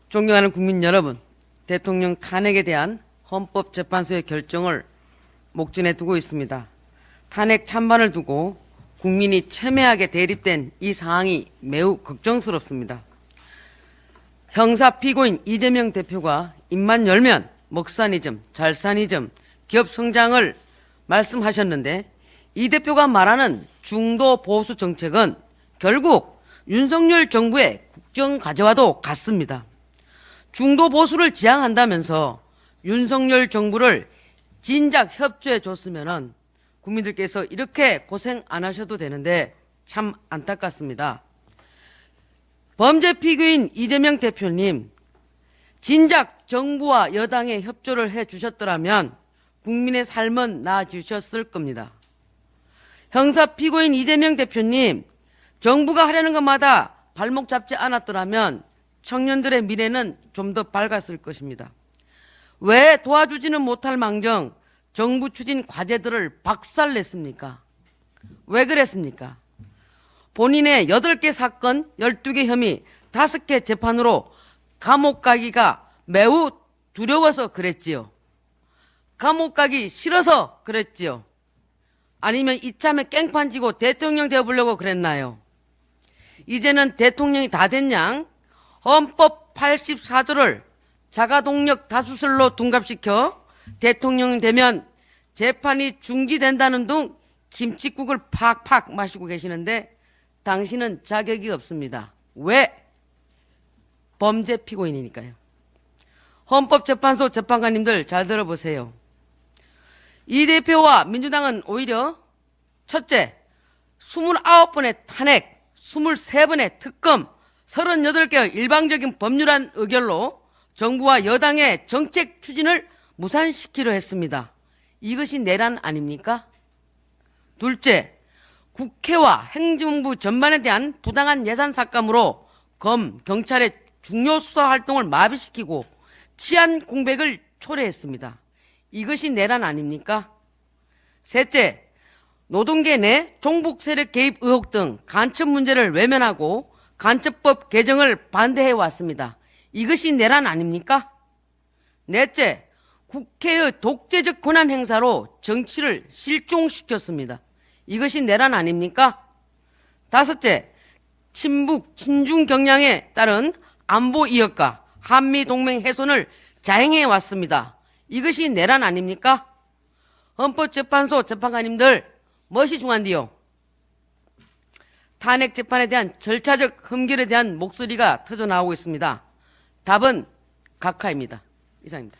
존경하는 국민 여러분, 대통령 탄핵에 대한 헌법재판소의 결정을 목전에 두고 있습니다. 탄핵 찬반을 두고 국민이 첨예하게 대립된 이 상황이 매우 걱정스럽습니다. 형사 피고인 이재명 대표가 입만 열면 먹사니즘, 잘사니즘, 기업 성장을 말씀하셨는데 이 대표가 말하는 중도 보수 정책은 결국 윤석열 정부의 국정 과제와도 같습니다. 중도 보수를 지향한다면서 윤석열 정부를 진작 협조해 줬으면은 국민들께서 이렇게 고생 안 하셔도 되는데 참 안타깝습니다. 범죄 피고인 이재명 대표님, 진작 정부와 여당에 협조를 해 주셨더라면 국민의 삶은 나아지셨을 겁니다. 형사 피고인 이재명 대표님, 정부가 하려는 것마다 발목 잡지 않았더라면 청년들의 미래는 좀 더 밝았을 것입니다. 왜 도와주지는 못할 망정 정부 추진 과제들을 박살냈습니까? 왜 그랬습니까? 본인의 8개 사건, 12개 혐의, 5개 재판으로 감옥 가기가 매우 두려워서 그랬지요. 감옥 가기 싫어서 그랬지요. 아니면 이참에 깽판 지고 대통령 되어보려고 그랬나요? 이제는 대통령이 다 된 양 헌법 84조를 자가동력 다수설로 둔갑시켜 대통령 되면 재판이 중지된다는 둥 김칫국을 팍팍 마시고 계시는데 당신은 자격이 없습니다. 왜? 범죄 피고인이니까요. 헌법재판소 재판관님들 잘 들어보세요. 이 대표와 민주당은 오히려 첫째, 29번의 탄핵, 23번의 특검, 38개의 일방적인 법률안 의결로 정부와 여당의 정책 추진을 무산시키려 했습니다. 이것이 내란 아닙니까? 둘째, 국회와 행정부 전반에 대한 부당한 예산 삭감으로 경찰의 중요 수사 활동을 마비시키고 치안 공백을 초래했습니다. 이것이 내란 아닙니까? 셋째, 노동계 내 종북 세력 개입 의혹 등 간첩 문제를 외면하고 간첩법 개정을 반대해 왔습니다. 이것이 내란 아닙니까? 넷째, 국회의 독재적 권한 행사로 정치를 실종시켰습니다. 이것이 내란 아닙니까? 다섯째, 친북, 친중 경향에 따른 안보 이역과 한미동맹 훼손을 자행해 왔습니다. 이것이 내란 아닙니까? 헌법재판소 재판관님들 무엇이 중요한디요? 탄핵 재판에 대한 절차적 흠결에 대한 목소리가 터져나오고 있습니다. 답은 각하입니다. 이상입니다.